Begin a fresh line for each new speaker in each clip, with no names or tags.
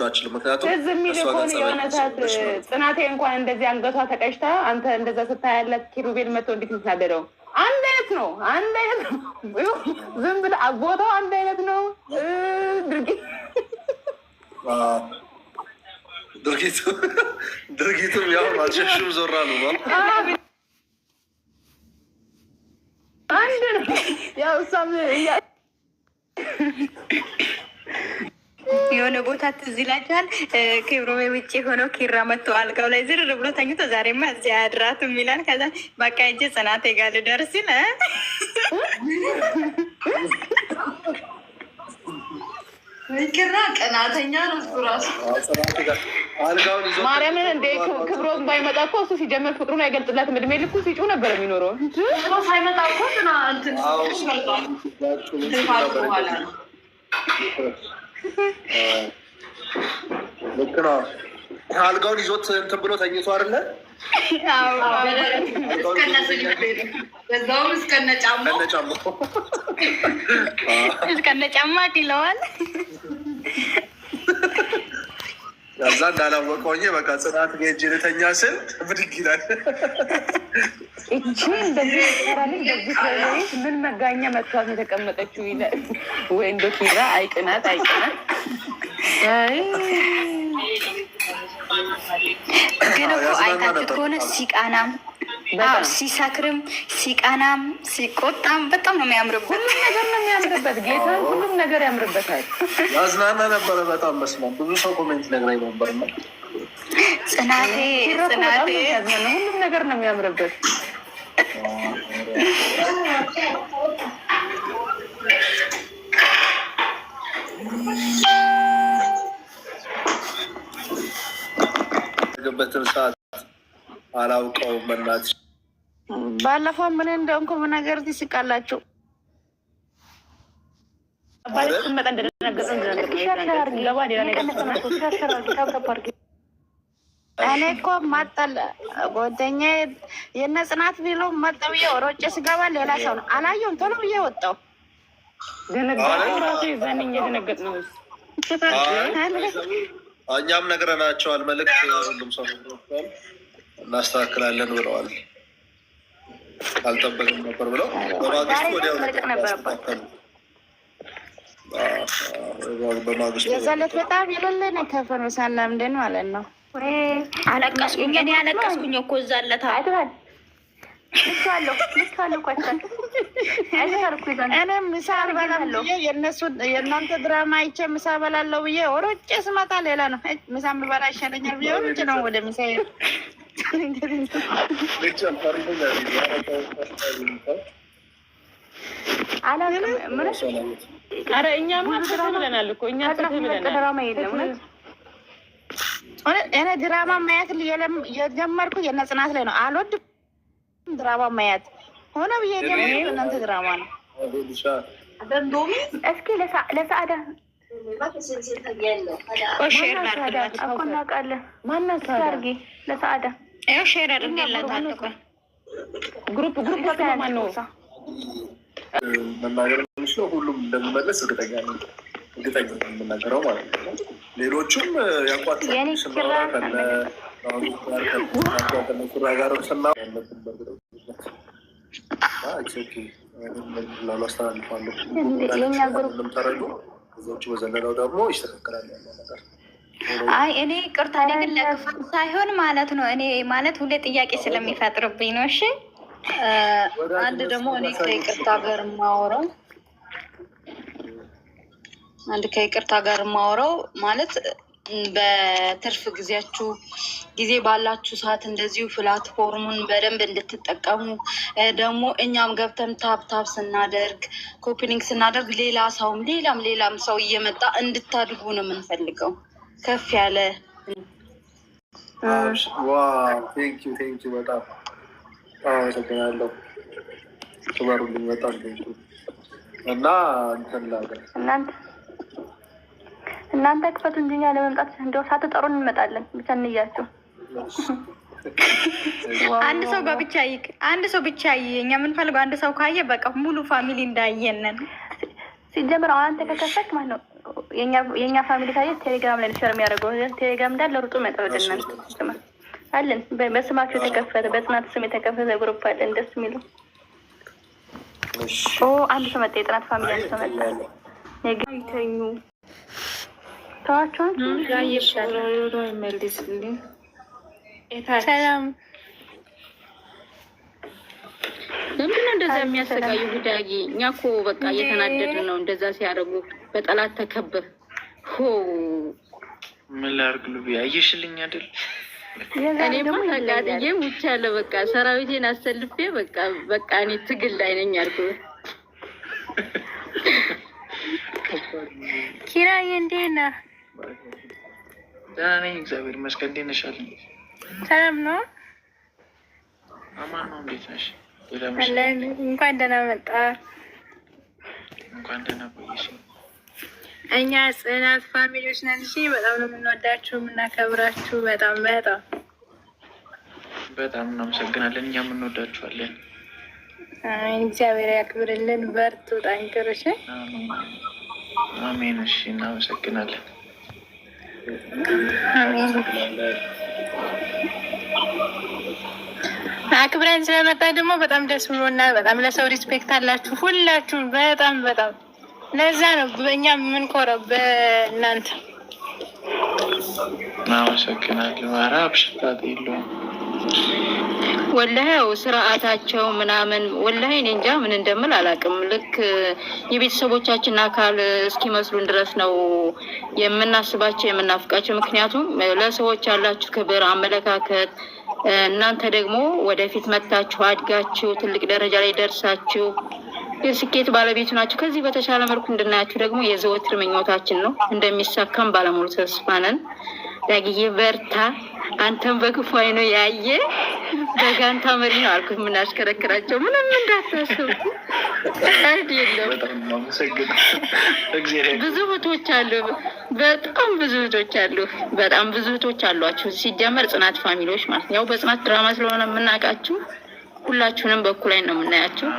አልችልም። ምክንያቱም
የሚል ከሆነ የሆነ ሰዓት ጽናቴ እንኳን እንደዚህ አንገቷ ተቀጭታ አንተ እንደዛ ስታያለት ኪሩቤል መጥቶ እንዴት ምትናደደው? አንድ አይነት ነው። ዝም ብለህ ቦታው አንድ አይነት ነው።
ድርጊቱም ያው አልሸሹም ዞራ ነው
አንድ ነው። ያው እሷም
የሆነ ቦታ ትዝ ይላችኋል። ክብሮ ውጭ ሆነው ኪራ መጥቶ አልጋው ላይ ዝርር ብሎ ተኝቶ ዛሬማ እዚያ አድራቱም ይላል። ከዛ በቃ እጄ ጽናቴ ጋር ልደርስ ይል
ኪራ ቀናተኛ ነው እሱ ራሱ።
ማርያምን እንደ ክብሮም ባይመጣ እኮ እሱ ሲጀምር ፍቅሩን አይገልጽላትም። እድሜ ልኩ ሲጩ ነበር የሚኖረው።
ሳይመጣ እኮ እንትን በኋላ ነው።
ልክ ነው። አልጋውን ይዞት እንትን ብሎ ተኝቶ አይደለ?
በዛውም
እስከነጫማ ይለዋል።
ከዛ እንዳላወቀው በቃ ጽናት ጋር ሂጅ ልተኛ ስል ብድግ ይላል።
እቺ እንደዚህ ሰራለች። ምን መጋኛ መጥቷት የተቀመጠችው ይላል ወይ እንደ ኪራ አይቅናት።
ግን እኮ አይታችሁ ከሆነ ሲቃናም ሲሰክርም ሲቃናም ሲቆጣም በጣም ነው የሚያምርበት።
ሁሉም ነገር ነው የሚያምርበት። ጌታ ሁሉም ነገር ያምርበታል።
ያዝናና ነበረ በጣም መስማት። ብዙ ሰው ኮሜንት ነግራኝ ነበር።
ጽናቴ
ሁሉም ነገር ነው የሚያምርበት።
በትን ሰዓት አላውቀውም። በእናትሽ
ባለፈው ምን እንደሆንኩ ነገር ትስቃላችሁ። እኔ እኮ ማጣል ጓደኛዬ የእነ ጽናት ቢሎ መጣ ብዬ ሮጬ ስገባ ሌላ ሰው ነው አላየሁም። ቶሎ ብዬ ወጣሁ። ራሴ ዘንኝ የደነገጥ ነው።
እኛም ነግረናቸዋል። መልዕክት ሁሉም ሰው እናስተካክላለን ብለዋል። አልጠበቅም ነበር ብለው በማግስቱ ወዲያው
የዛለት በጣም የሌለ ነው ከፈኖሳና ምንድን ማለት ነው።
አለቀስኩኝ። እኔ አለቀስኩኝ እኮ እዛለታ
እኔም ምሳ እበላለሁ የእናንተ ድራማ አይቼ ምሳ እበላለሁ ብዬ ወሮጬ ስመጣ ሌላ ነው። ምሳ የምበላ ይሻለኛል ብዬ ወሮጬ ነው ወደ ምሳ። ኧረ እኛማ ፍትህ ብለናል እኮ እኛ ፍትህ ብለናል። ድራማ የለም። እኔ ድራማ ማየት የጀመርኩ የእነ ጽናት ላይ ነው። አልወድም ድራማ ማየት ሆነ ብዬ የጀመርኩ እናንተ ድራማ ነው።
እስኪ ለሰአዳ ሼር እናውቃለን።
ማናት አድርጊ
ለሰአዳ ይኸው ሼር አድርጌላታለሁ።
ግሩፕ ማን ነው
መናገር የምችለው? ሁሉም እንደምመለስ እርግጠኛ ነው የምናገረው ማለት ነው። ሌሎቹም ያቋጥራ ጋር ስና ላስተላልፋለሁ። ከዛ ውጭ በዘለለው ደግሞ ይስተካከላል ያለው ነገር።
አይ እኔ ቅርታ ግን ለክፋት ሳይሆን ማለት ነው። እኔ ማለት ሁሌ ጥያቄ ስለሚፈጥርብኝ ነው። እሺ
አንድ ደግሞ እኔ ከይቅርታ ጋር የማወራው ማለት በትርፍ ጊዜያችሁ ጊዜ ባላችሁ ሰዓት እንደዚሁ ፕላትፎርሙን በደንብ እንድትጠቀሙ ደግሞ እኛም ገብተን ታፕታፕ ስናደርግ ኮፒኒንግ ስናደርግ ሌላም ሰው እየመጣ እንድታድጉ ነው የምንፈልገው። ከፍ ያለ
ቴንኪው በጣም አመሰግናለሁ። ክበሩልኝ በጣም ቴንኪው። እና
እናንተ ክፈቱ እንጂ እኛ ለመምጣት እንደው ሳትጠሩን እንመጣለን። ብቻ እንያቸው። አንድ ሰው ብቻ እኛ የምንፈልገው አንድ ሰው ካየ በቃ ሙሉ ፋሚሊ እንዳየነን። ሲጀምር አንተ ከከፈት ማለት ነው የእኛ ፋሚሊ ታየ ቴሌግራም ላይ ሸር የሚያደርገው ቴሌግራም እንዳለ ሩጡ መጣ ወደ እናንተ አለን። በስማቸው የተከፈተ በጽናት ስም የተከፈተ ግሩፕ አለን። ደስ የሚለው አንድ ሰው መጣ። የጽናት ፋሚሊ አንድ ሰው መጣ። ይተኙ ተዋቸውን መልስልኝ። ሰላም
ለምንድነው እንደዛ የሚያሰቃዩ ጉዳይ? እኛ እኮ በቃ እየተናደድን ነው እንደዛ ሲያደርጉ። በጠላት ተከበህ
ምን ላድርግ? ሉቢ አየሽልኝ አይደል?
እኔማ ተቃጥዬ ሙቻለሁ። በቃ ሰራዊቴን አሰልፌ በቃ እኔ ትግል ላይ ነኝ አልኩህ።
ኪራዬ እንዴት ነህ?
ደህና ነኝ እግዚአብሔር ይመስገን። እንዴት ነሽ?
ሰላም ነው?
አማን ነው። እንዴት ነሽ?
እንኳን ደህና መጣ።
እንኳን ደህና ቆየሽ።
እኛ ጽናት ፋሚሊዎች ነን። እሺ በጣም ነው የምንወዳችሁ የምናከብራችሁ። በጣም
በጣም እናመሰግናለን። እኛም እንወዳችኋለን።
እግዚአብሔር ያክብርልን። በርቱ፣ ጠንክሩ። እሺ
አሜን። እሺ እናመሰግናለን።
አሜን። አክብረን ስለመጣ ደግሞ በጣም ደስ ብሎናል። በጣም ለሰው ሪስፔክት አላችሁ ሁላችሁም። በጣም ለዛ ነው በእኛ የምንኮረው በእናንተ።
እናመሰግናለሁ። ኧረ አብሽታት የለውም
ወላሂ ያው ስርዓታቸው ምናምን ወላሂ እኔ እንጃ ምን እንደምል አላውቅም። ልክ የቤተሰቦቻችን አካል እስኪመስሉን ድረስ ነው የምናስባቸው የምናፍቃቸው። ምክንያቱም ለሰዎች ያላችሁ ክብር፣ አመለካከት እናንተ ደግሞ ወደፊት መጥታችሁ አድጋችሁ ትልቅ ደረጃ ላይ ደርሳችሁ የስኬት ባለቤቱ ናችሁ። ከዚህ በተሻለ መልኩ እንድናያችሁ ደግሞ የዘወትር ምኞታችን ነው። እንደሚሳካም ባለሙሉ ተስፋ ነን። ዳግዬ በርታ። አንተም በክፉ አይኖ ያየ በጋንታ መሪ ነው አልኩት የምናሽከረክራቸው። ምንም እንዳታስቡ አይደለም። ብዙ እህቶች አሉ፣ በጣም ብዙ እህቶች አሉ፣ በጣም ብዙ እህቶች አሏችሁ። ሲጀመር ጽናት ፋሚሊዎች ማለት ያው በጽናት ድራማ ስለሆነ የምናውቃችሁ ሁላችሁንም በኩል ላይ ነው የምናያችሁ።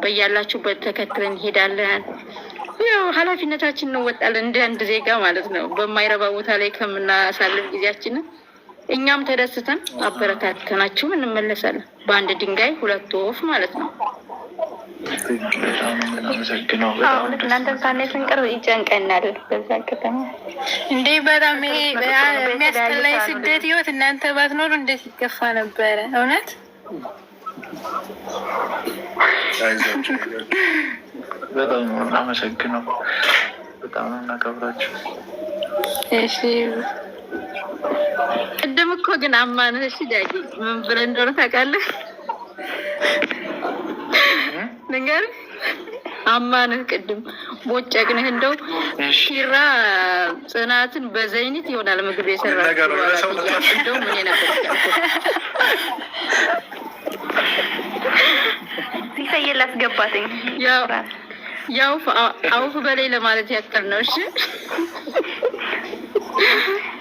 በያላችሁበት ተከትለን እንሄዳለን። ያው ኃላፊነታችን እንወጣለን እንደ አንድ ዜጋ ማለት ነው። በማይረባ ቦታ ላይ ከምናሳልፍ ጊዜያችንን እኛም ተደስተን አበረታተናችሁም እንመለሳለን። በአንድ ድንጋይ ሁለት ወፍ ማለት ነው።
እናንተ ሳኔ ስንቀርብ ይጨንቀናል። በዛ ከተማ እንዴ በጣም ይሄ የሚያስጠላኝ ስደት ህይወት እናንተ ባትኖሩ እንዴት ይገፋ ነበረ እውነት።
በጣም እናመሰግነው። በጣም እናከብራችሁ።
እሺ ቅድም እኮ ግን አማንህ እሺ ዳጊ ምን ብለህ እንደሆነ ታውቃለህ? ነገር አማንህ ቅድም ቦጨቅንህ እንደው ኪራ ጽናትን በዘይኒት ይሆናል ምግብ የሰራው እንደው ምን ነበር
ሲፈየል አስገባትኝ
ያው አውፍ በላይ ለማለት ያክል ነው። እሺ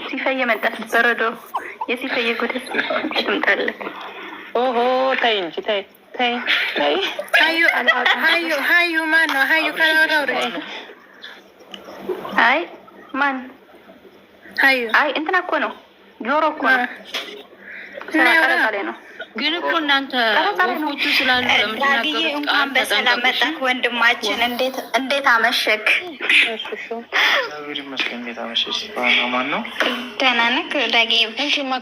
ሲፈየ መጣት በረዶ የሲፈየ ጉድስ ትምጣለህ።
ኦሆ ታይ እንጂ ታይ
ሀዩ ማን ነው? ሀዩ ካላወራው አይ ማን ሀዩ? አይ እንትና እኮ ነው ጆሮ እኮ ነው። ቀረጻ ላይ ነው
ግን እኮ እናንተ ወፎቹ ስላሉ
ዳግዬ እንኳን በሰላም መጣህ ወንድማችን። እንዴት አመሸክ?
ማን ነው?
ደህና ነህ ዳግዬ?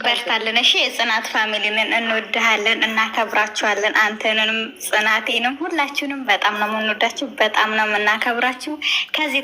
በርታለን። እሺ የጽናት ፋሚሊንን እንወድሃለን፣ እናከብራችኋለን። አንተንንም ጽናቴንም ሁላችሁንም በጣም ነው የምንወዳችሁ፣ በጣም ነው የምናከብራችሁ። ከዚህ